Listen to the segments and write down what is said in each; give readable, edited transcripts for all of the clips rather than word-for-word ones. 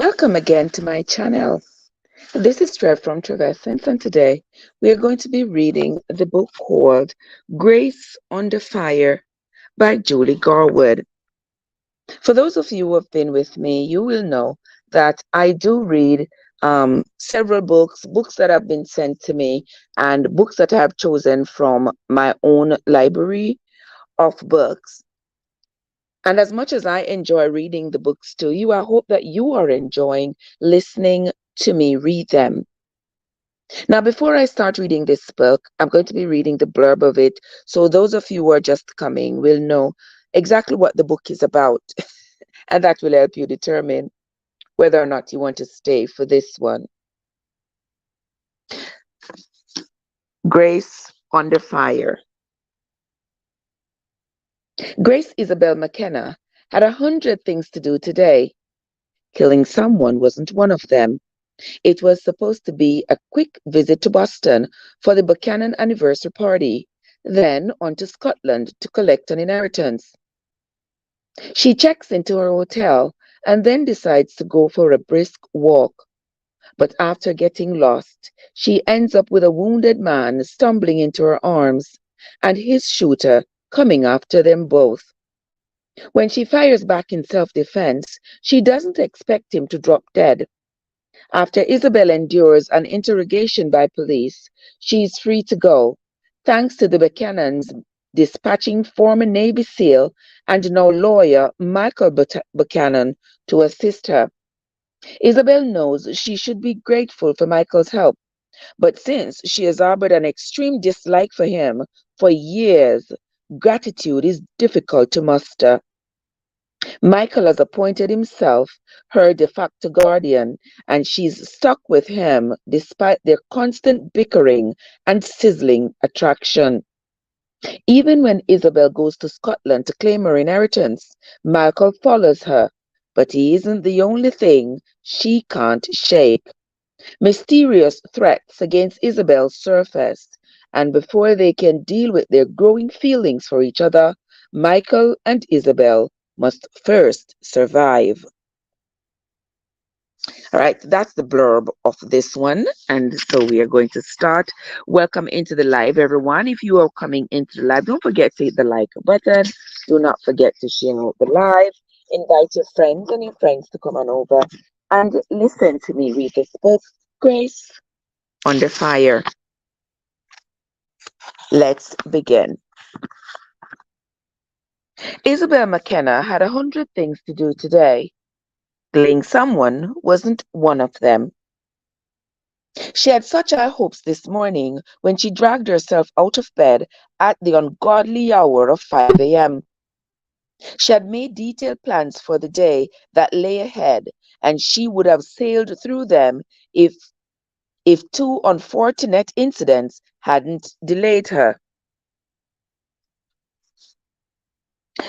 Welcome again to my channel. This is Trev from Trevessence, and today we are going to be reading the book called Grace Under Fire by Julie Garwood. For those of you who have been with me, you will know that I do read several books that have been sent to me, and books that I have chosen from my own library of books. And as much as I enjoy reading the books to you, I hope that you are enjoying listening to me read them. Now, before I start reading this book, I'm going to be reading the blurb of it. So those of you who are just coming will know exactly what the book is about. And that will help you determine whether or not you want to stay for this one. Grace Under Fire. Grace Isabel McKenna had 100 things to do today. Killing someone wasn't one of them. It was supposed to be a quick visit to Boston for the Buchanan anniversary party, then on to Scotland to collect an inheritance. She checks into her hotel and then decides to go for a brisk walk. But after getting lost, she ends up with a wounded man stumbling into her arms and his shooter coming after them both. When she fires back in self-defense, she doesn't expect him to drop dead. After Isabel endures an interrogation by police, she is free to go, thanks to the Buchanans dispatching former Navy SEAL and now lawyer Michael Buchanan to assist her. Isabel knows she should be grateful for Michael's help, but since she has harbored an extreme dislike for him for years, gratitude is difficult to muster. Michael has appointed himself her de facto guardian, and she's stuck with him despite their constant bickering and sizzling attraction. Even when Isabel goes to Scotland to claim her inheritance, Michael follows her, but he isn't the only thing she can't shake. Mysterious threats against Isabel surface, and before they can deal with their growing feelings for each other, Michael and Isabel must first survive. All right, that's the blurb of this one. And so we are going to start. Welcome into the live, everyone. If you are coming into the live, don't forget to hit the like button. Do not forget to share out the live. Invite your friends and your friends to come on over and listen to me read this book, Grace Under Fire. Let's begin. Isabel McKenna had 100 things to do today. Killing someone wasn't one of them. She had such high hopes this morning when she dragged herself out of bed at the ungodly hour of 5 a.m. She had made detailed plans for the day that lay ahead, and she would have sailed through them if two unfortunate incidents hadn't delayed her.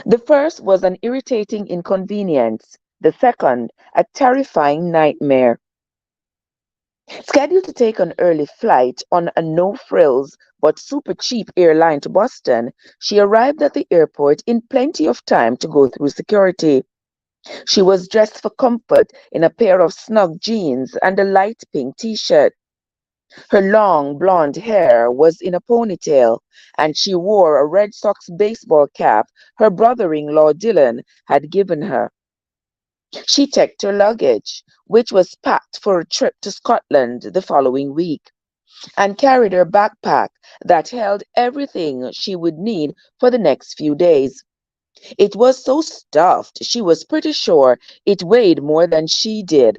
The first was an irritating inconvenience. The second, a terrifying nightmare. Scheduled to take an early flight on a no-frills but super cheap airline to Boston, she arrived at the airport in plenty of time to go through security. She was dressed for comfort in a pair of snug jeans and a light pink t-shirt. Her long blonde hair was in a ponytail, and she wore a Red Sox baseball cap her brother-in-law Dylan had given her. She checked her luggage, which was packed for a trip to Scotland the following week, and carried her backpack that held everything she would need for the next few days. It was so stuffed, she was pretty sure it weighed more than she did.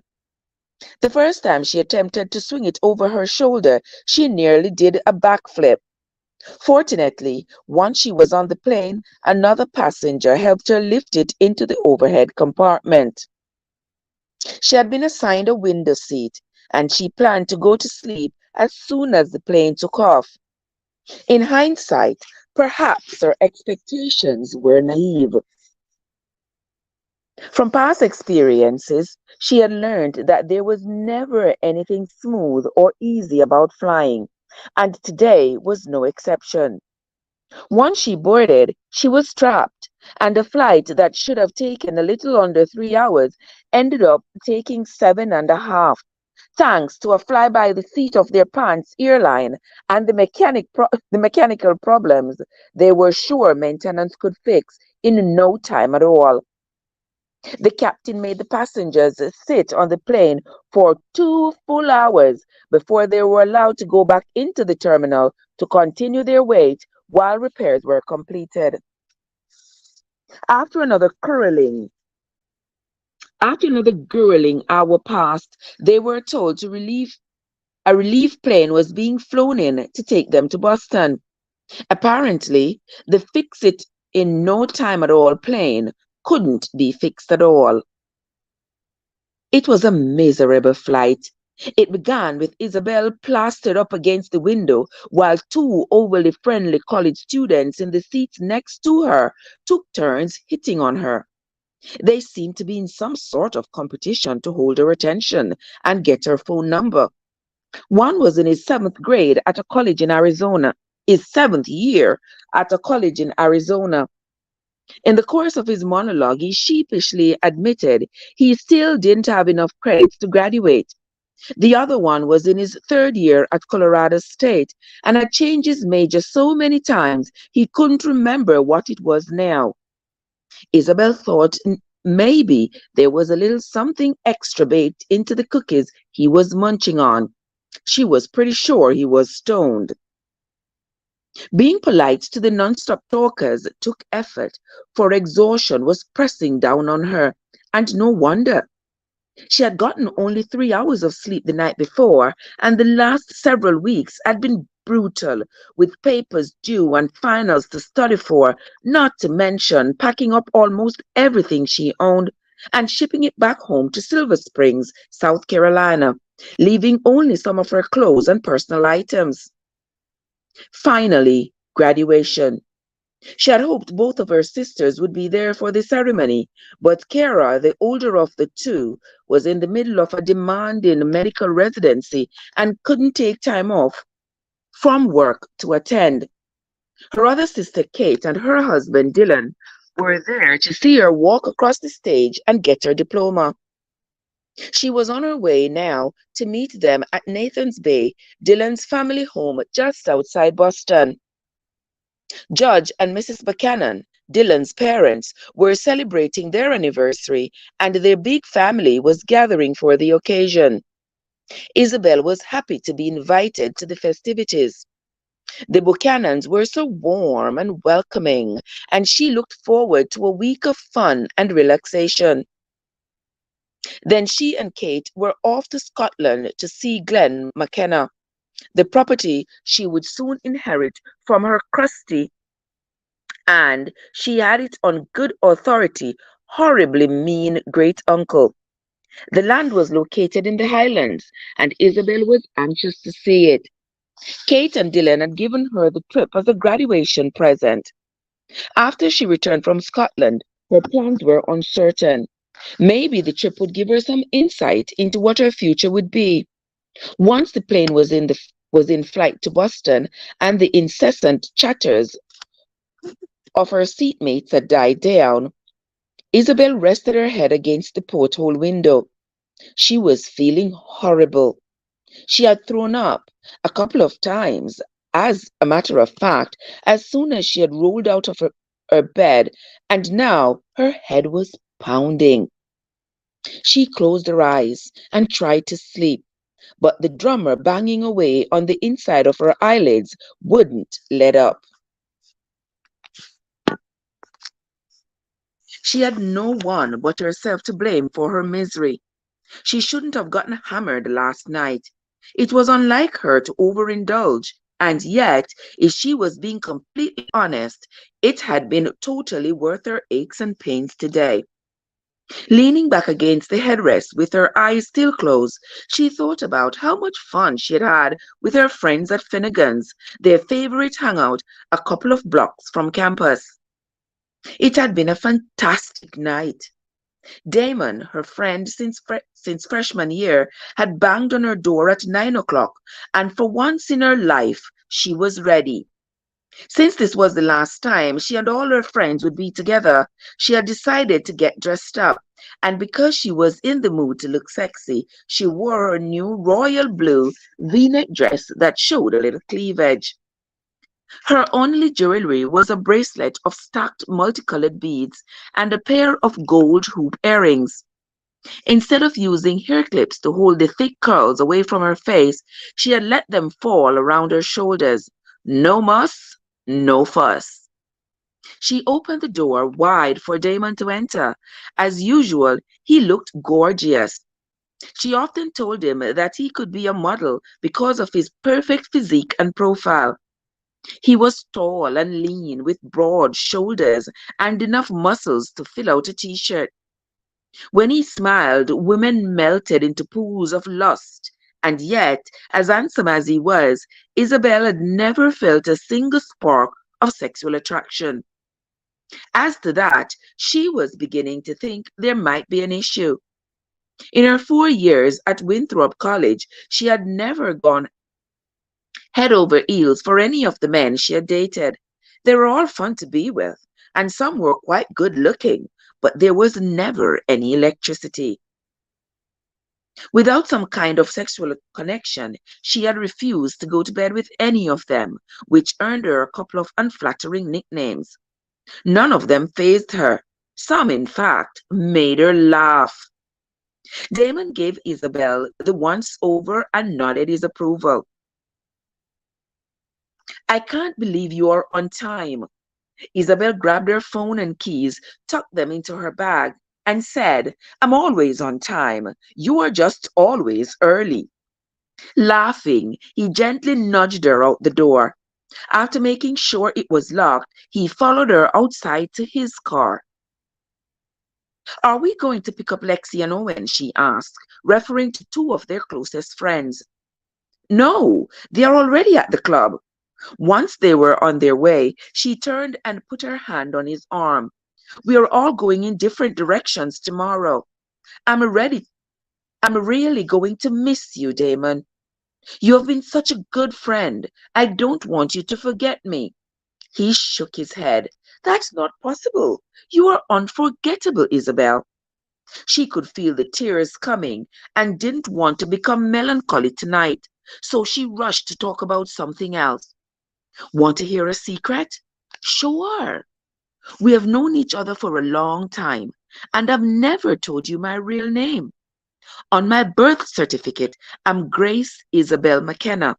The first time she attempted to swing it over her shoulder, she nearly did a backflip. Fortunately, once she was on the plane, another passenger helped her lift it into the overhead compartment. She had been assigned a window seat, and she planned to go to sleep as soon as the plane took off. In hindsight, perhaps her expectations were naive. From past experiences, she had learned that there was never anything smooth or easy about flying, and today was no exception. Once she boarded, she was trapped, and the flight that should have taken a little under 3 hours ended up taking 7.5, thanks to a fly by the seat of their pants airline and the mechanical problems they were sure maintenance could fix in no time at all. The captain made the passengers sit on the plane for 2 full hours before they were allowed to go back into the terminal to continue their wait while repairs were completed. After another grueling, after another grueling hour passed, they were told a relief plane was being flown in to take them to Boston. Apparently, the fix it in no time at all plane couldn't be fixed at all. It was a miserable flight. It began with Isabel plastered up against the window while two overly friendly college students in the seats next to her took turns hitting on her. They seemed to be in some sort of competition to hold her attention and get her phone number. One was in his seventh grade at a college in Arizona, his seventh year at a college in Arizona. In the course of his monologue, he sheepishly admitted he still didn't have enough credits to graduate. The other one was in his third year at Colorado State and had changed his major so many times he couldn't remember what it was now. Isabel thought maybe there was a little something extra baked into the cookies he was munching on. She was pretty sure he was stoned. Being polite to the non-stop talkers took effort, for exhaustion was pressing down on her, and no wonder. She had gotten only 3 hours of sleep the night before, and the last several weeks had been brutal, with papers due and finals to study for, not to mention packing up almost everything she owned and shipping it back home to Silver Springs, South Carolina, leaving only some of her clothes and personal items. Finally, graduation. She had hoped both of her sisters would be there for the ceremony, but Kara, the older of the two, was in the middle of a demanding medical residency and couldn't take time off from work to attend. Her other sister, Kate, and her husband, Dylan, were there to see her walk across the stage and get her diploma. She was on her way now to meet them at Nathan's Bay, Dylan's family home just outside Boston. Judge and Mrs. Buchanan, Dylan's parents, were celebrating their anniversary, and their big family was gathering for the occasion. Isabel was happy to be invited to the festivities. The Buchanans were so warm and welcoming, and she looked forward to a week of fun and relaxation. Then she and Kate were off to Scotland to see Glen McKenna, the property she would soon inherit from her crusty, and she had it on good authority, horribly mean great uncle. The land was located in the Highlands, and Isabel was anxious to see it. Kate and Dylan had given her the trip as a graduation present. After she returned from Scotland, her plans were uncertain. Maybe the trip would give her some insight into what her future would be. Once the plane was in flight to Boston, and the incessant chatters of her seatmates had died down, Isabel rested her head against the porthole window. She was feeling horrible. She had thrown up a couple of times, as a matter of fact, as soon as she had rolled out of her bed, and now her head was pounding. She closed her eyes and tried to sleep, but the drummer banging away on the inside of her eyelids wouldn't let up. She had no one but herself to blame for her misery. She shouldn't have gotten hammered last night. It was unlike her to overindulge, and yet, if she was being completely honest, it had been totally worth her aches and pains today. Leaning back against the headrest with her eyes still closed, she thought about how much fun she had had with her friends at Finnegan's, their favorite hangout a couple of blocks from campus. It had been a fantastic night. Damon, her friend since freshman year, had banged on her door at 9 o'clock, and for once in her life, she was ready. Since this was the last time she and all her friends would be together, she had decided to get dressed up. And because she was in the mood to look sexy, she wore her new royal blue v-neck dress that showed a little cleavage. Her only jewelry was a bracelet of stacked multicolored beads and a pair of gold hoop earrings. Instead of using hair clips to hold the thick curls away from her face, she had let them fall around her shoulders. No muss, no fuss. She opened the door wide for Damon to enter. As usual, he looked gorgeous. She often told him that he could be a model because of his perfect physique and profile. He was tall and lean with broad shoulders and enough muscles to fill out a t-shirt. When he smiled, women melted into pools of lust. And yet, as handsome as he was, Isabel had never felt a single spark of sexual attraction. As to that, she was beginning to think there might be an issue. In her 4 years at Winthrop College, she had never gone head over heels for any of the men she had dated. They were all fun to be with, and some were quite good looking, but there was never any electricity. Without some kind of sexual connection, she had refused to go to bed with any of them, which earned her a couple of unflattering nicknames. None of them fazed her. Some, in fact, made her laugh. Damon gave Isabel the once over and nodded his approval. I can't believe you are on time. Isabel grabbed her phone and keys, tucked them into her bag, and said, I'm always on time. You are just always early. Laughing, he gently nudged her out the door. After making sure it was locked, he followed her outside to his car. Are we going to pick up Lexi and Owen? She asked, referring to two of their closest friends. No, they are already at the club. Once they were on their way, she turned and put her hand on his arm. We are all going in different directions tomorrow. I'm really going to miss you, Damon. You have been such a good friend. I don't want you to forget me. He shook his head. That's not possible. You are unforgettable, Isabel. She could feel the tears coming and didn't want to become melancholy tonight, so she rushed to talk about something else. Want to hear a secret? Sure. We have known each other for a long time, and I've never told you my real name. On my birth certificate, I'm Grace Isabel McKenna.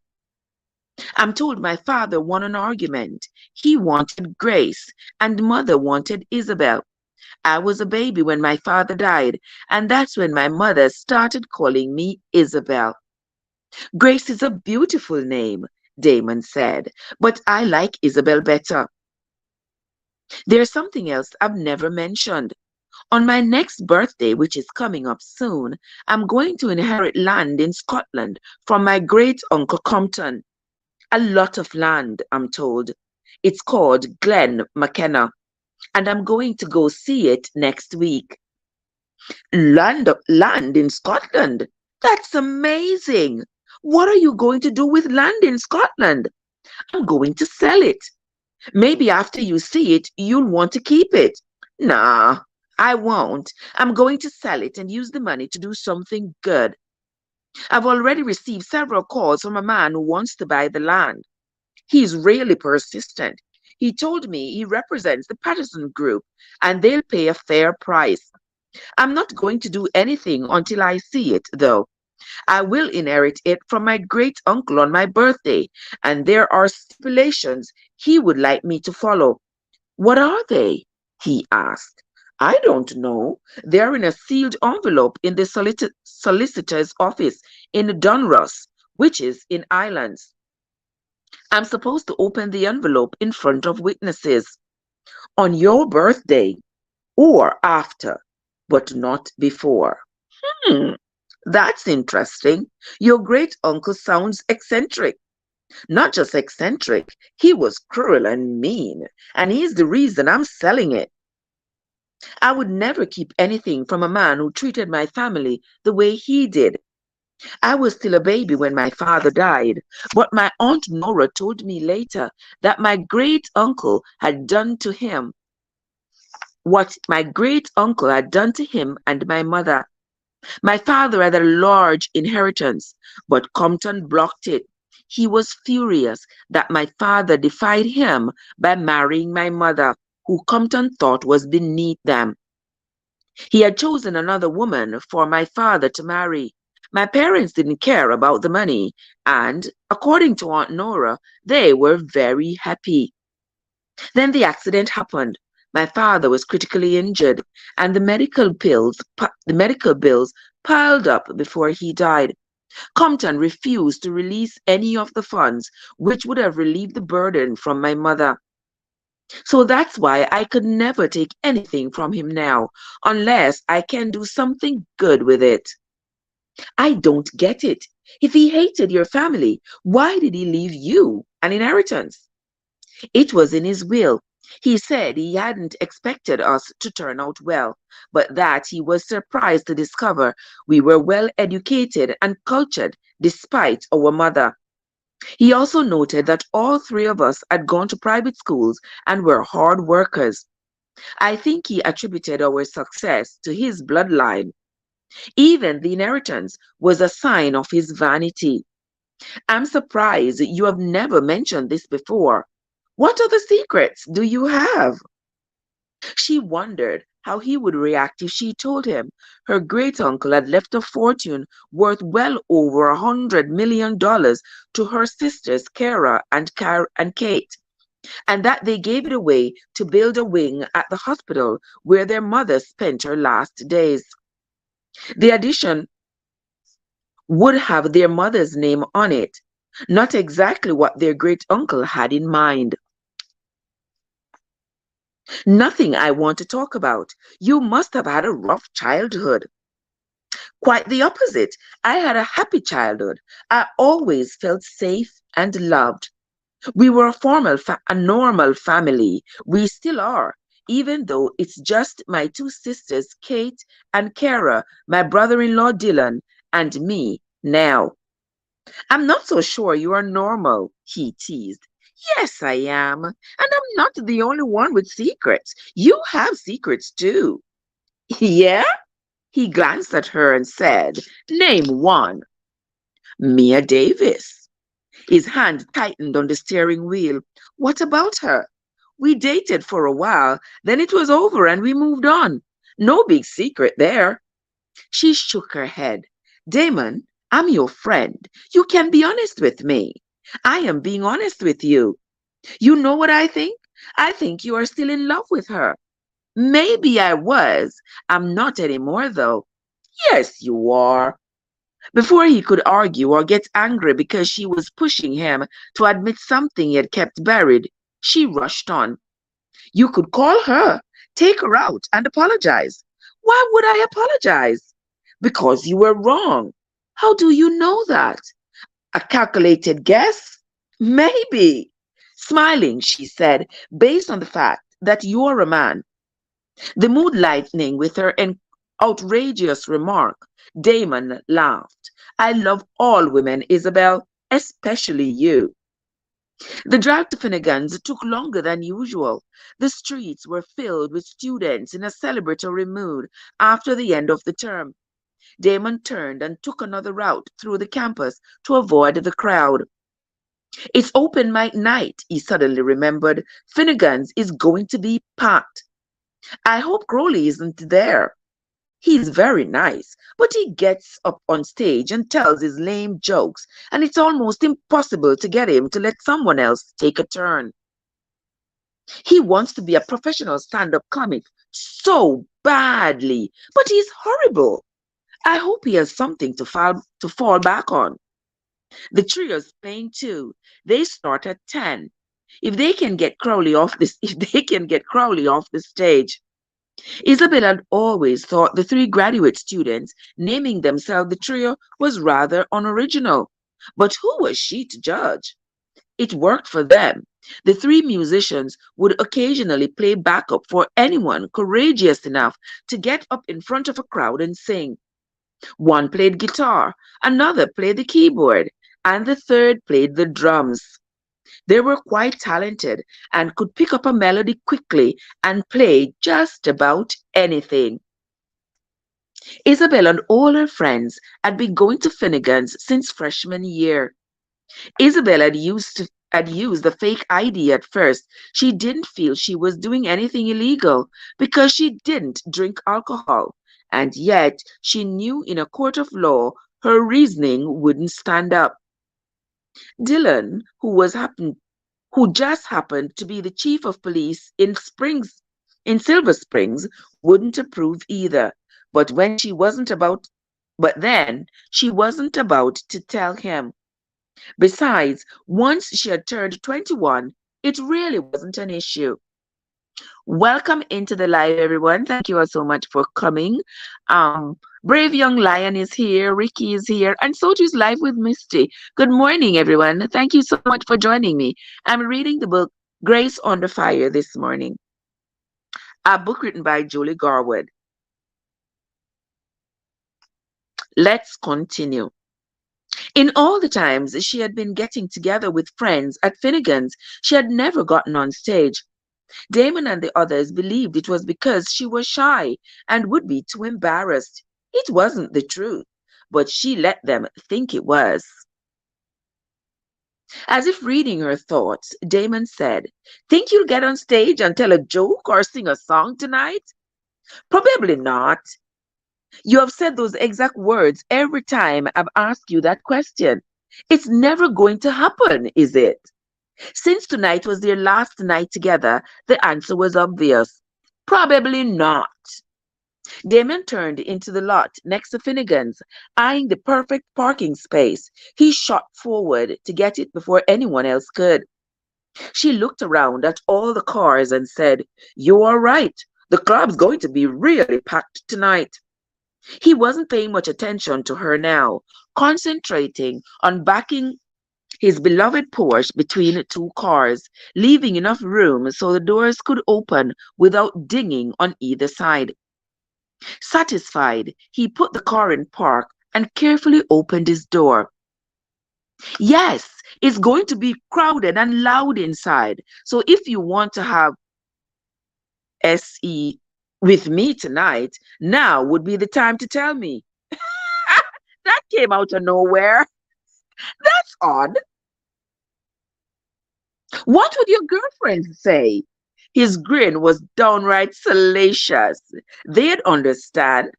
I'm told my father won an argument. He wanted Grace, and mother wanted Isabel. I was a baby when my father died, and that's when my mother started calling me Isabel. Grace is a beautiful name, Damon said, but I like Isabel better. There's something else I've never mentioned. On my next birthday, which is coming up soon, I'm going to inherit land in Scotland from my great uncle Compton. A lot of land, I'm told. It's called Glen McKenna, and I'm going to go see it next week. Land in Scotland? That's amazing. What are you going to do with land in Scotland? I'm going to sell it. Maybe after you see it, you'll want to keep it. Nah, I won't. I'm going to sell it and use the money to do something good. I've already received several calls from a man who wants to buy the land. He's really persistent. He told me he represents the Patterson Group and they'll pay a fair price. I'm not going to do anything until I see it, though. I will inherit it from my great uncle on my birthday, and there are stipulations he would like me to follow. What are they? He asked. I don't know. They're in a sealed envelope in the solicitor's office in Dunross, which is in Islands. I'm supposed to open the envelope in front of witnesses on your birthday or after, but not before. That's interesting. Your great uncle sounds eccentric. Not just eccentric, he was cruel and mean, and he's the reason I'm selling it. I would never keep anything from a man who treated my family the way he did. I was still a baby when my father died, but my Aunt Nora told me later that my great uncle had done to him what my great uncle had done to him and my mother. My father had a large inheritance, but Compton blocked it. He was furious that my father defied him by marrying my mother, who Compton thought was beneath them. He had chosen another woman for my father to marry. My parents didn't care about the money, and, according to Aunt Nora, they were very happy. Then the accident happened. My father was critically injured, and the medical bills piled up before he died. Compton refused to release any of the funds, which would have relieved the burden from my mother. So that's why I could never take anything from him now, unless I can do something good with it. I don't get it. If he hated your family, why did he leave you an inheritance? It was in his will. He said he hadn't expected us to turn out well, but that he was surprised to discover we were well educated and cultured despite our mother. He also noted that all three of us had gone to private schools and were hard workers. I think he attributed our success to his bloodline. Even the inheritance was a sign of his vanity. I'm surprised you have never mentioned this before. What other secrets do you have? She wondered how he would react if she told him her great uncle had left a fortune worth well over $100 million to her sisters Kara and Kate, and that they gave it away to build a wing at the hospital where their mother spent her last days. The addition would have their mother's name on it, not exactly what their great uncle had in mind. Nothing I want to talk about. You must have had a rough childhood. Quite the opposite. I had a happy childhood. I always felt safe and loved. We were a normal family. We still are, even though it's just my two sisters, Kate and Kara, my brother-in-law Dylan, and me now. I'm not so sure you are normal, he teased. Yes, I am. And I'm not the only one with secrets. You have secrets too. Yeah? He glanced at her and said, Name one. Mia Davis. His hand tightened on the steering wheel. What about her? We dated for a while, then it was over and we moved on. No big secret there. She shook her head. Damon, I'm your friend. You can be honest with me. I am being honest with you. You know what I think? I think you are still in love with her. Maybe I was. I'm not anymore, though. Yes, you are. Before he could argue or get angry because she was pushing him to admit something he had kept buried, she rushed on. You could call her, take her out, and apologize. Why would I apologize? Because you were wrong. How do you know that? A calculated guess? Maybe. Smiling, she said, based on the fact that you're a man. The mood lightening with her outrageous remark, Damon laughed. I love all women, Isabel, especially you. The drive to Finnegan's took longer than usual. The streets were filled with students in a celebratory mood after the end of the term. Damon turned and took another route through the campus to avoid the crowd. It's open mic night, he suddenly remembered. Finnegan's is going to be packed. I hope Crowley isn't there. He's very nice, but he gets up on stage and tells his lame jokes, and it's almost impossible to get him to let someone else take a turn. He wants to be a professional stand-up comic so badly, but he's horrible. I hope he has something to fall back on. The trio's playing too. They start at 10. If they can get Crowley off the stage. Isabel had always thought the three graduate students naming themselves the trio was rather unoriginal. But who was she to judge? It worked for them. The three musicians would occasionally play backup for anyone courageous enough to get up in front of a crowd and sing. One played guitar, another played the keyboard, and the third played the drums. They were quite talented and could pick up a melody quickly and play just about anything. Isabel and all her friends had been going to Finnegan's since freshman year. Isabel had used the fake ID at first. She didn't feel she was doing anything illegal because she didn't drink alcohol. And yet she knew in a court of law her reasoning wouldn't stand up. Dylan, who just happened to be the chief of police in Silver Springs, wouldn't approve either. But when she wasn't about but then she wasn't about to tell him. Besides, once she had turned 21, it really wasn't an issue. Welcome into the live, everyone. Thank you all so much for coming. Brave Young Lion is here, Ricky is here, and so is Live with Misty. Good morning, everyone. Thank you so much for joining me. I'm reading the book Grace Under Fire this morning, a book written by Julie Garwood. Let's continue. In all the times she had been getting together with friends at Finnegan's, she had never gotten on stage. Damon and the others believed it was because she was shy and would be too embarrassed. It wasn't the truth, but she let them think it was. As if reading her thoughts, Damon said, "Think you'll get on stage and tell a joke or sing a song tonight?" "Probably not. You have said those exact words every time I've asked you that question. It's never going to happen, is it?" Since tonight was their last night together, the answer was obvious. Probably not. Damon turned into the lot next to Finnegan's, eyeing the perfect parking space. He shot forward to get it before anyone else could. She looked around at all the cars and said, "You are right. The club's going to be really packed tonight." He wasn't paying much attention to her now, concentrating on backing his beloved Porsche between two cars, leaving enough room so the doors could open without dinging on either side. Satisfied, he put the car in park and carefully opened his door. Yes, it's going to be crowded and loud inside, so if you want to have SE with me tonight, now would be the time to tell me. That came out of nowhere. That's odd. What would your girlfriends say? His grin was downright salacious. They'd understand.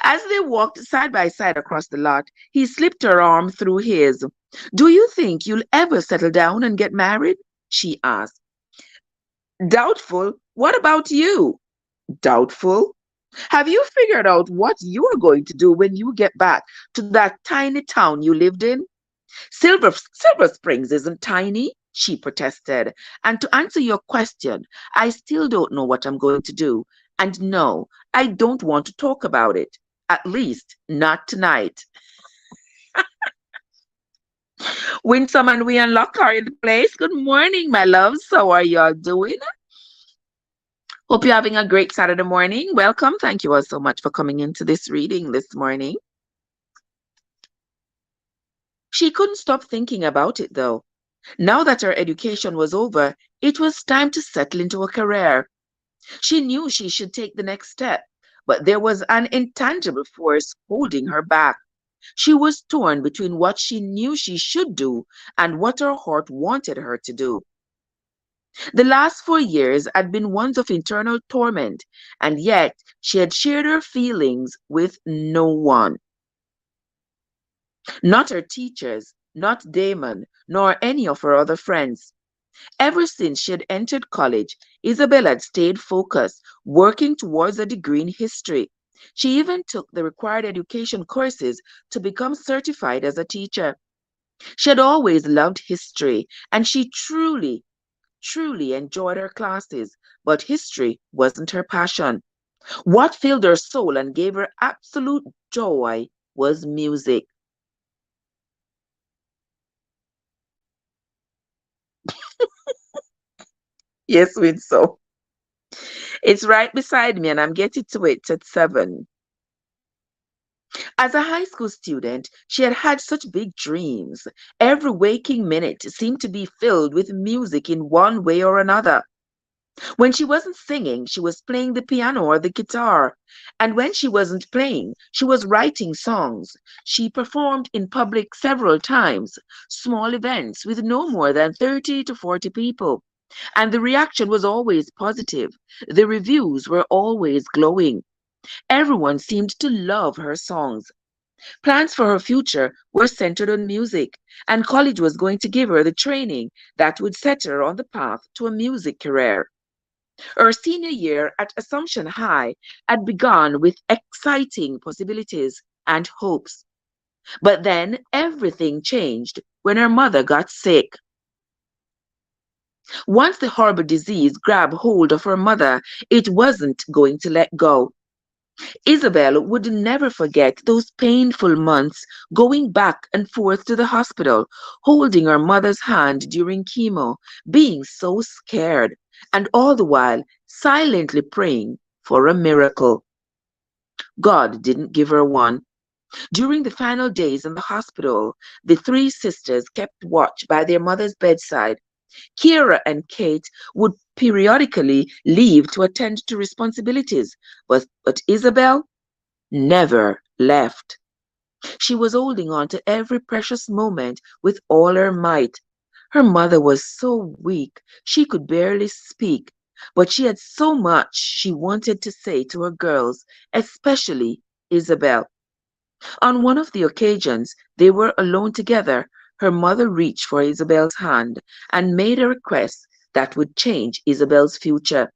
As they walked side by side across the lot, he slipped her arm through his. "Do you think you'll ever settle down and get married?" she asked. "Doubtful. What about you?" "Doubtful. Have you figured out what you're going to do when you get back to that tiny town you lived in?" Silver Springs isn't tiny," she protested. "And to answer your question, I still don't know what I'm going to do. And no, I don't want to talk about it. At least, not tonight." Winsome and we unlock are in the place. Good morning, my loves. How are y'all doing? Hope you're having a great Saturday morning. Welcome. Thank you all so much for coming into this reading this morning. She couldn't stop thinking about it, though. Now that her education was over, it was time to settle into a career. She knew she should take the next step, but there was an intangible force holding her back. She was torn between what she knew she should do and what her heart wanted her to do. The last 4 years had been ones of internal torment, and yet she had shared her feelings with no one. Not her teachers, not Damon, nor any of her other friends. Ever since she had entered college, Isabel had stayed focused, working towards a degree in history. She even took the required education courses to become certified as a teacher. She had always loved history, and she truly enjoyed her classes, but history wasn't her passion. What filled her soul and gave her absolute joy was music. Yes, Winso. It's right beside me, and I'm getting to it at 7. As a high school student, she had had such big dreams. Every waking minute seemed to be filled with music in one way or another. When she wasn't singing, she was playing the piano or the guitar. And when she wasn't playing, she was writing songs. She performed in public several times, small events with no more than 30 to 40 people. And the reaction was always positive. The reviews were always glowing. Everyone seemed to love her songs. Plans for her future were centered on music, and college was going to give her the training that would set her on the path to a music career. Her senior year at Assumption High had begun with exciting possibilities and hopes. But then everything changed when her mother got sick. Once the horrible disease grabbed hold of her mother, it wasn't going to let go. Isabel would never forget those painful months going back and forth to the hospital, holding her mother's hand during chemo, being so scared, and all the while silently praying for a miracle. God didn't give her one. During the final days in the hospital, the three sisters kept watch by their mother's bedside. Kira and Kate would periodically leave to attend to responsibilities, but Isabel never left. She was holding on to every precious moment with all her might. Her mother was so weak she could barely speak, but she had so much she wanted to say to her girls, especially Isabel. On one of the occasions they were alone together, her mother reached for Isabel's hand and made a request that would change Isabel's future.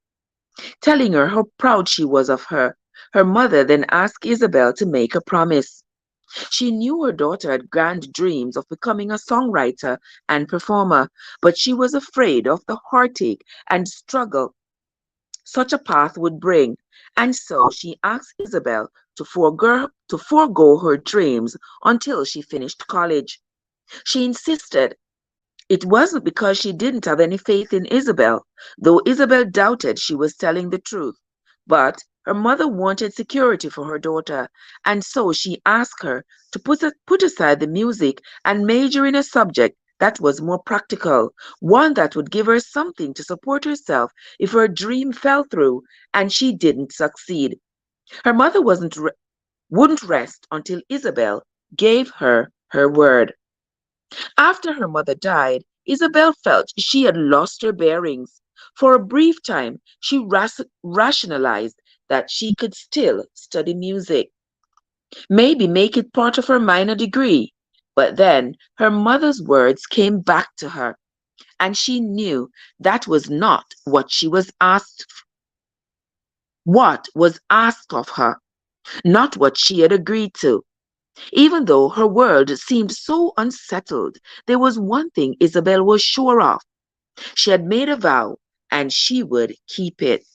Telling her how proud she was of her, her mother then asked Isabel to make a promise. She knew her daughter had grand dreams of becoming a songwriter and performer, but she was afraid of the heartache and struggle such a path would bring, and so she asked Isabel to forego her dreams until she finished college. She insisted it wasn't because she didn't have any faith in Isabel, though Isabel doubted she was telling the truth. But her mother wanted security for her daughter, and so she asked her to put aside the music and major in a subject that was more practical, one that would give her something to support herself if her dream fell through and she didn't succeed. Her mother wouldn't rest until Isabel gave her her word. After her mother died, Isabel felt she had lost her bearings. For a brief time, she rationalized that she could still study music, maybe make it part of her minor degree. But then her mother's words came back to her, and she knew that was not what was asked of her, not what she had agreed to. Even though her world seemed so unsettled, there was one thing Isabel was sure of. She had made a vow, and she would keep it.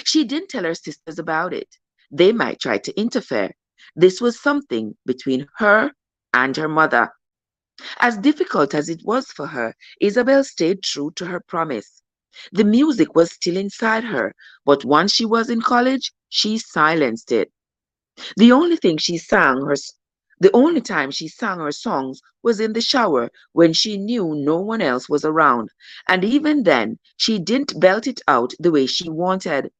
She didn't tell her sisters about it. They might try to interfere. This was something between her and her mother. As difficult as it was for her, Isabel stayed true to her promise. The music was still inside her, but once she was in college, she silenced it. The only thing she sang her the only time she sang her songs was in the shower when she knew no one else was around, and even then she didn't belt it out the way she wanted.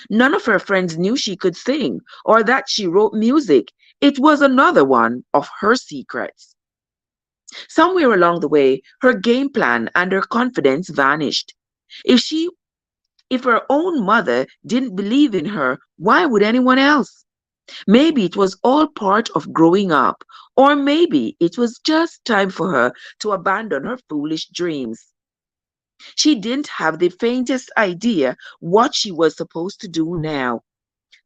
None of her friends knew she could sing or that she wrote music. It was another one of her secrets. Somewhere along the way, her game plan and her confidence vanished. If she if her own mother didn't believe in her, why would anyone else? Maybe it was all part of growing up, or maybe it was just time for her to abandon her foolish dreams. She didn't have the faintest idea what she was supposed to do now.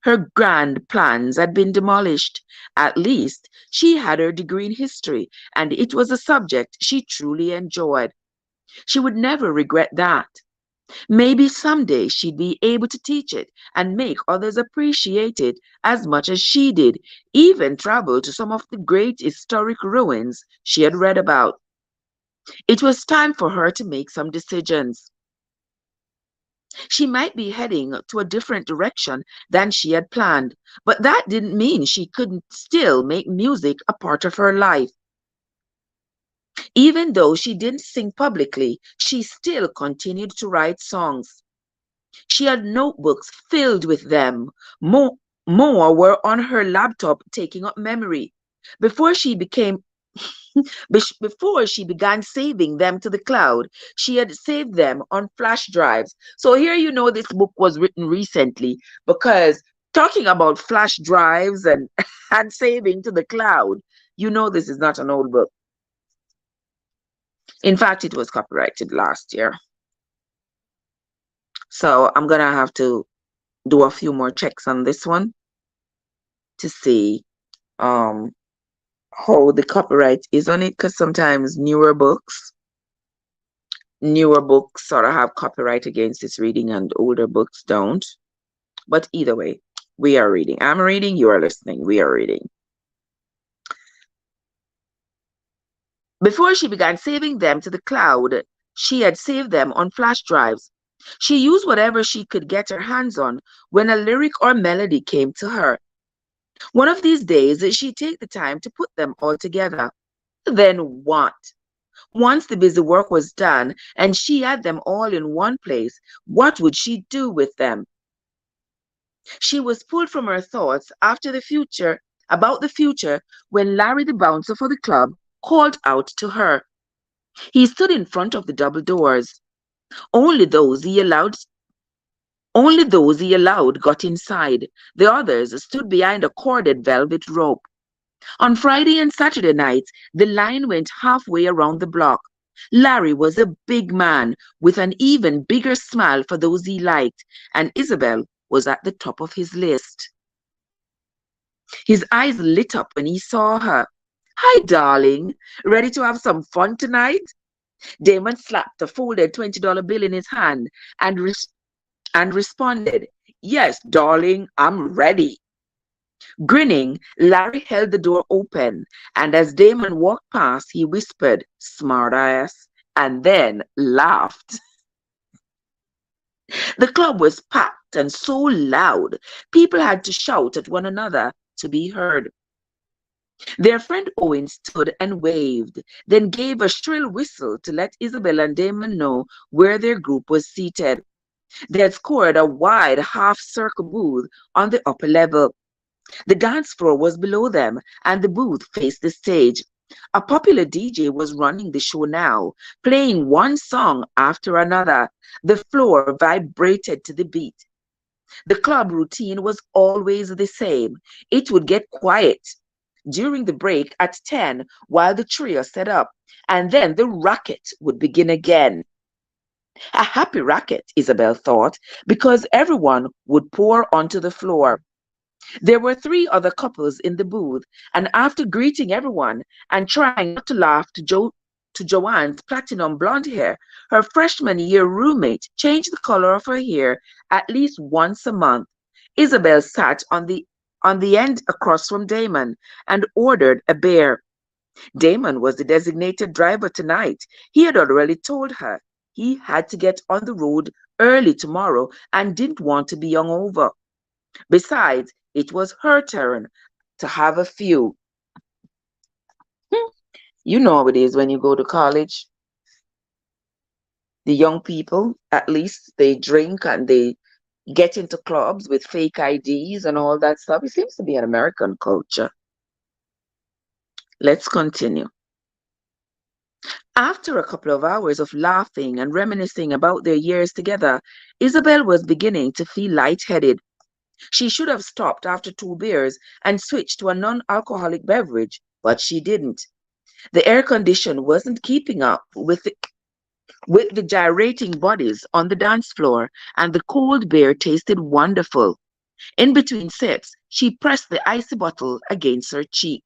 Her grand plans had been demolished. At least she had her degree in history, and it was a subject she truly enjoyed. She would never regret that. Maybe someday she'd be able to teach it and make others appreciate it as much as she did, even travel to some of the great historic ruins she had read about. It was time for her to make some decisions. She might be heading to a different direction than she had planned, but that didn't mean she couldn't still make music a part of her life. Even though she didn't sing publicly, she still continued to write songs. She had notebooks filled with them. More were on her laptop taking up memory. Before she became Before she began saving them to the cloud, she had saved them on flash drives. So here you know this book was written recently because talking about flash drives and, and saving to the cloud, you know this is not an old book. In fact, it was copyrighted last year. So I'm going to have to do a few more checks on this one to see um, how the copyright is on it, because sometimes newer books sort of have copyright against its reading and older books don't. But either way, we are reading. I'm reading, you are listening. We are reading. Before she began saving them to the cloud, she had saved them on flash drives. She used whatever she could get her hands on when a lyric or melody came to her. One of these days, she'd take the time to put them all together. Then what? Once the busy work was done and she had them all in one place, what would she do with them? She was pulled from her thoughts about the future when Larry, the bouncer for the club, called out to her. He stood in front of the double doors. Only those he allowed got inside. The others stood behind a corded velvet rope. On Friday and Saturday nights, the line went halfway around the block. Larry was a big man with an even bigger smile for those he liked, and Isabel was at the top of his list. His eyes lit up when he saw her. Hi, darling. Ready to have some fun tonight? Damon slapped a folded $20 bill in his hand and responded, Yes, darling, I'm ready. Grinning, Larry held the door open, and as Damon walked past, he whispered, Smart ass, and then laughed. The club was packed and so loud, people had to shout at one another to be heard. Their friend Owen stood and waved, then gave a shrill whistle to let Isabel and Damon know where their group was seated. They had scored a wide half-circle booth on the upper level. The dance floor was below them, and the booth faced the stage. A popular DJ was running the show now, playing one song after another. The floor vibrated to the beat. The club routine was always the same. It would get quiet during the break at 10 while the trio set up, and then the racket would begin again. A happy racket, Isabel thought, because everyone would pour onto the floor. There were 3 other couples in the booth, and after greeting everyone and trying not to laugh to Joanne's platinum blonde hair, her freshman year roommate changed the color of her hair at least once a month. Isabel sat on the end across from Damon and ordered a beer. Damon was the designated driver tonight. He had already told her he had to get on the road early tomorrow and didn't want to be hungover. Besides, it was her turn to have a few. You know how it is when you go to college. The young people, at least, they drink and they get into clubs with fake IDs and all that stuff. It seems to be an American culture. Let's continue. After a couple of hours of laughing and reminiscing about their years together, Isabel was beginning to feel lightheaded. She should have stopped after 2 beers and switched to a non-alcoholic beverage, but she didn't. The air condition wasn't keeping up with the gyrating bodies on the dance floor, and the cold beer tasted wonderful. In between sips, she pressed the icy bottle against her cheek.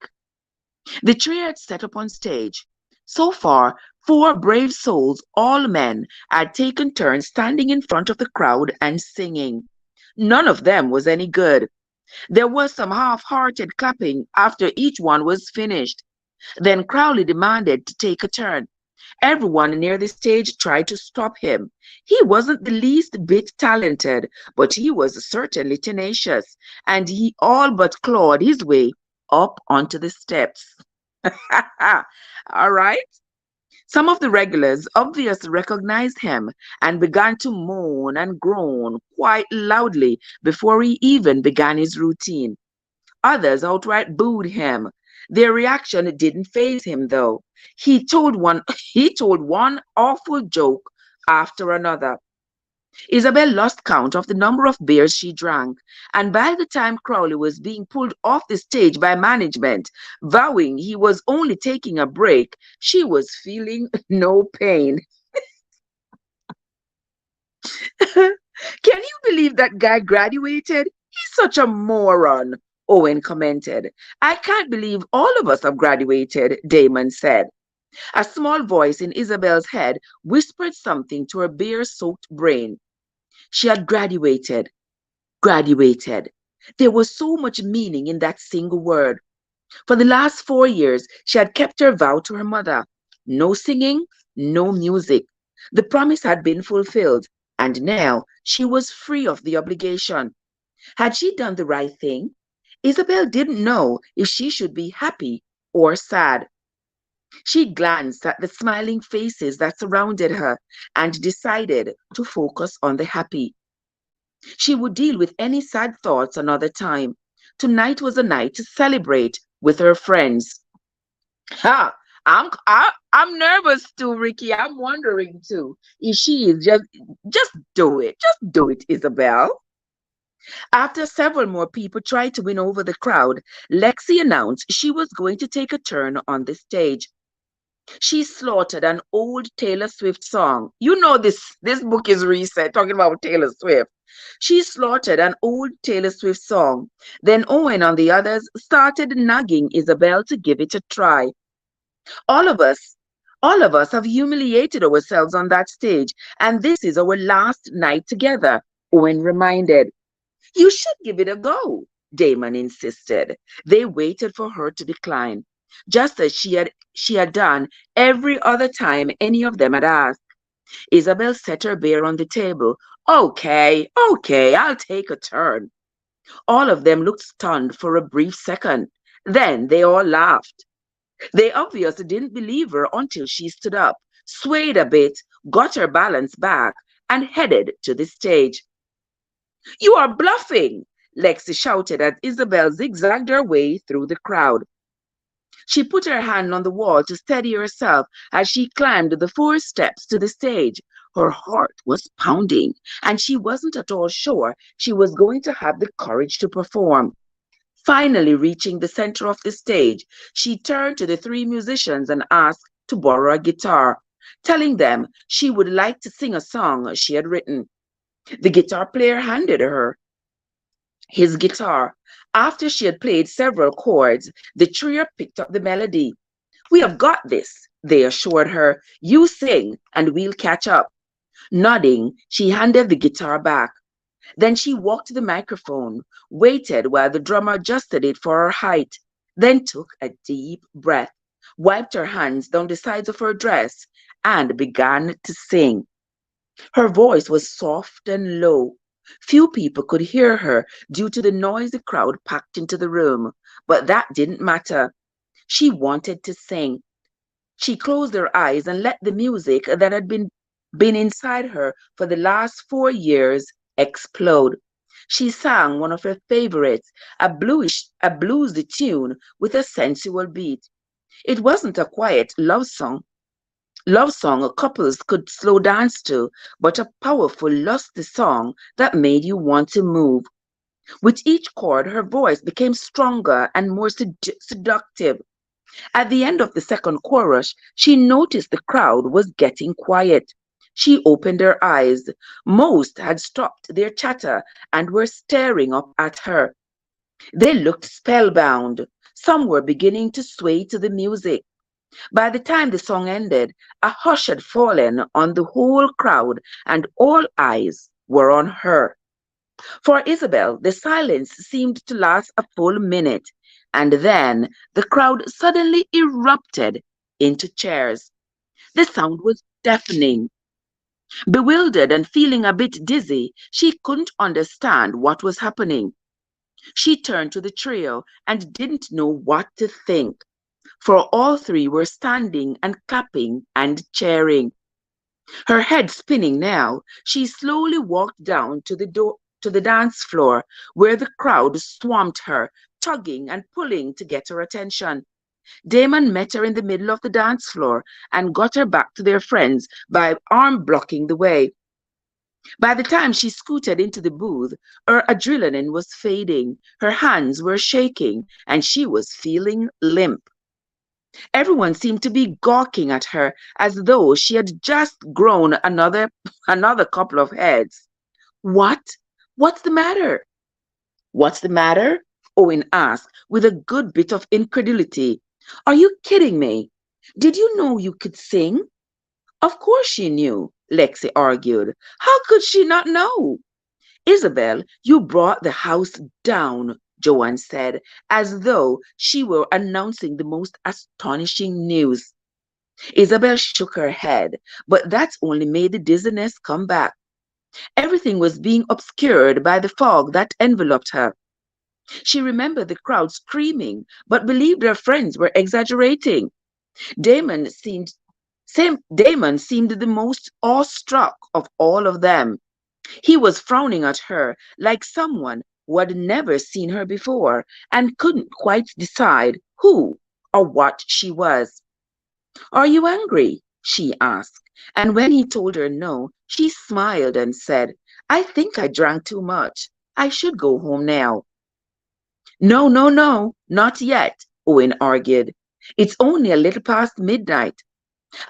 The trio had set up on stage. So far, 4 brave souls, all men, had taken turns standing in front of the crowd and singing. None of them was any good. There was some half-hearted clapping after each one was finished. Then Crowley demanded to take a turn. Everyone near the stage tried to stop him. He wasn't the least bit talented, but he was certainly tenacious, and he all but clawed his way up onto the steps. All right. Some of the regulars obviously recognized him and began to moan and groan quite loudly before he even began his routine. Others outright booed him. Their reaction didn't faze him though. He told one he told one awful joke after another. Isabel lost count of the number of beers she drank, and by the time Crowley was being pulled off the stage by management, vowing he was only taking a break, she was feeling no pain. Can you believe that guy graduated? He's such a moron, Owen commented. I can't believe all of us have graduated, Damon said. A small voice in Isabel's head whispered something to her beer-soaked brain. She had graduated. Graduated. There was so much meaning in that single word. For the last 4 years, she had kept her vow to her mother. No singing, no music. The promise had been fulfilled, and now she was free of the obligation. Had she done the right thing? Isabel didn't know if she should be happy or sad. She glanced at the smiling faces that surrounded her and decided to focus on the happy. She would deal with any sad thoughts another time. Tonight was a night to celebrate with her friends. Ha! I'm nervous too, Ricky. I'm wondering too if she is just do it. Just do it, Isabel. After several more people tried to win over the crowd, Lexi announced she was going to take a turn on the stage. She slaughtered an old Taylor Swift song. You know this book is reset, talking about Taylor Swift. She slaughtered an old Taylor Swift song. Then Owen and the others started nagging Isabel to give it a try. All of us, all of us have humiliated ourselves on that stage, and this is our last night together, Owen reminded. You should give it a go, Damon insisted. They waited for her to decline, just as she had done every other time any of them had asked. Isabel set her beer on the table. Okay, okay, I'll take a turn. All of them looked stunned for a brief second. Then they all laughed. They obviously didn't believe her until she stood up, swayed a bit, got her balance back, and headed to the stage. You are bluffing, Lexi shouted as Isabel zigzagged her way through the crowd. She put her hand on the wall to steady herself as she climbed the 4 steps to the stage. Her heart was pounding, and she wasn't at all sure she was going to have the courage to perform. Finally reaching the center of the stage, she turned to the 3 musicians and asked to borrow a guitar, telling them she would like to sing a song she had written. The guitar player handed her his guitar. After she had played several chords, the trio picked up the melody. We have got this, they assured her. You sing, and we'll catch up. Nodding, she handed the guitar back. Then she walked to the microphone, waited while the drummer adjusted it for her height, then took a deep breath, wiped her hands down the sides of her dress, and began to sing. Her voice was soft and low. Few people could hear her due to the noisy crowd packed into the room, but that didn't matter. She wanted to sing. She closed her eyes and let the music that had been inside her for the last 4 years explode. She sang one of her favorites, a bluesy tune with a sensual beat. It wasn't a quiet love song couples could slow dance to, but a powerful, lusty song that made you want to move. With each chord, her voice became stronger and more seductive. At the end of the second chorus, she noticed the crowd was getting quiet. She opened her eyes. Most had stopped their chatter and were staring up at her. They looked spellbound. Some were beginning to sway to the music. By the time the song ended, a hush had fallen on the whole crowd, and all eyes were on her. For Isabel, the silence seemed to last a full minute, and then the crowd suddenly erupted into cheers. The sound was deafening. Bewildered and feeling a bit dizzy, she couldn't understand what was happening. She turned to the trio and didn't know what to think, for all three were standing and clapping and cheering. Her head spinning now, she slowly walked down to the dance floor where the crowd swamped her, tugging and pulling to get her attention. Damon met her in the middle of the dance floor and got her back to their friends by arm blocking the way. By the time she scooted into the booth, her adrenaline was fading, her hands were shaking, and she was feeling limp. Everyone seemed to be gawking at her as though she had just grown another couple of heads. What? What's the matter? What's the matter? Owen asked with a good bit of incredulity. Are you kidding me? Did you know you could sing? Of course she knew, Lexi argued. How could she not know? Isabel, you brought the house down, Joanne said, as though she were announcing the most astonishing news. Isabel shook her head, but that only made the dizziness come back. Everything was being obscured by the fog that enveloped her. She remembered the crowd screaming, but believed her friends were exaggerating. Damon seemed Damon seemed the most awestruck of all of them. He was frowning at her like someone who had never seen her before and couldn't quite decide who or what she was. Are you angry? She asked. And when he told her no, she smiled and said, I think I drank too much. I should go home now. No, no, no, not yet, Owen argued. It's only a little past midnight.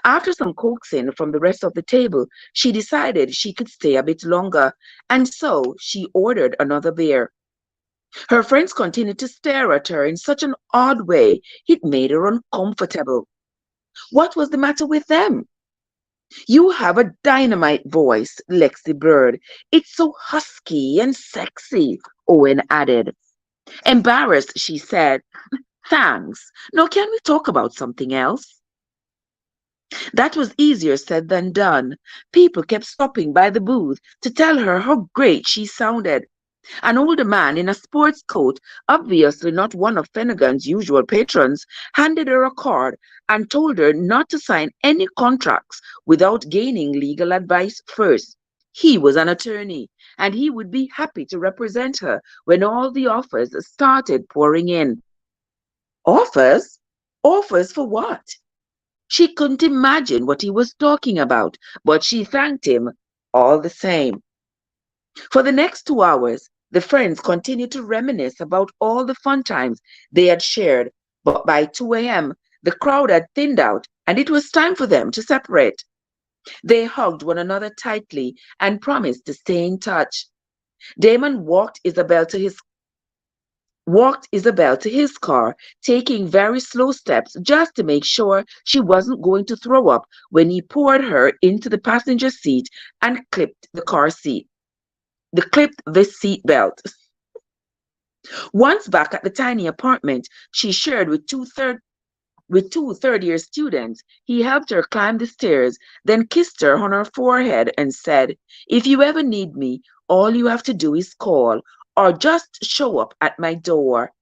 After some coaxing from the rest of the table, she decided she could stay a bit longer, and so she ordered another beer. Her friends continued to stare at her in such an odd way, it made her uncomfortable. What was the matter with them? You have a dynamite voice, Lexi Bird. It's so husky and sexy, Owen added. Embarrassed, she said, Thanks. Now can we talk about something else? That was easier said than done. People kept stopping by the booth to tell her how great she sounded. An older man in a sports coat, obviously not one of Finnegan's usual patrons, handed her a card and told her not to sign any contracts without gaining legal advice first. He was an attorney, and he would be happy to represent her when all the offers started pouring in. Offers? Offers for what? She couldn't imagine what he was talking about, but she thanked him all the same. For the next 2 hours, the friends continued to reminisce about all the fun times they had shared, but by 2 a.m., the crowd had thinned out and it was time for them to separate. They hugged one another tightly and promised to stay in touch. Damon walked Isabel to his car, taking very slow steps just to make sure she wasn't going to throw up when he poured her into the passenger seat and clipped the seat belt. Once back at the tiny apartment she shared with two third-year students, he helped her climb the stairs, then kissed her on her forehead and said, If you ever need me, all you have to do is call or just show up at my door.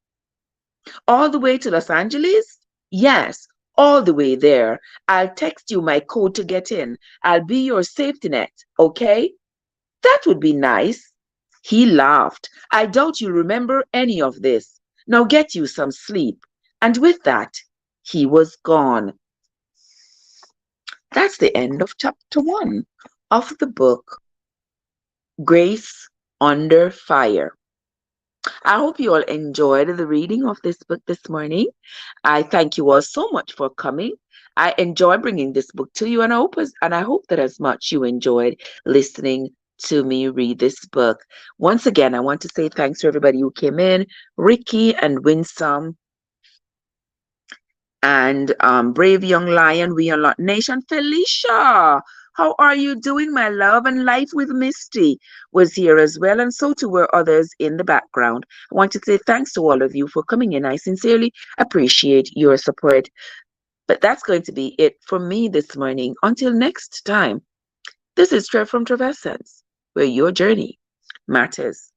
All the way to Los Angeles? Yes, all the way there. I'll text you my code to get in. I'll be your safety net, okay? That would be nice. He laughed. I doubt you remember any of this. Now get you some sleep. And with that, he was gone. That's the end of chapter 1 of the book, Grace Under Fire. I hope you all enjoyed the reading of this book this morning. I thank you all so much for coming. I enjoy bringing this book to you, and I hope that as much you enjoyed listening to me read this book. Once again, I want to say thanks to everybody who came in, Ricky and Winsome, and Brave Young Lion, We Unlock Nation, Felicia. How are you doing, my love? And Life with Misty was here as well, and so too were others in the background. I want to say thanks to all of you for coming in. I sincerely appreciate your support. But that's going to be it for me this morning. Until next time, this is Trev from Trev Essence, where your journey matters.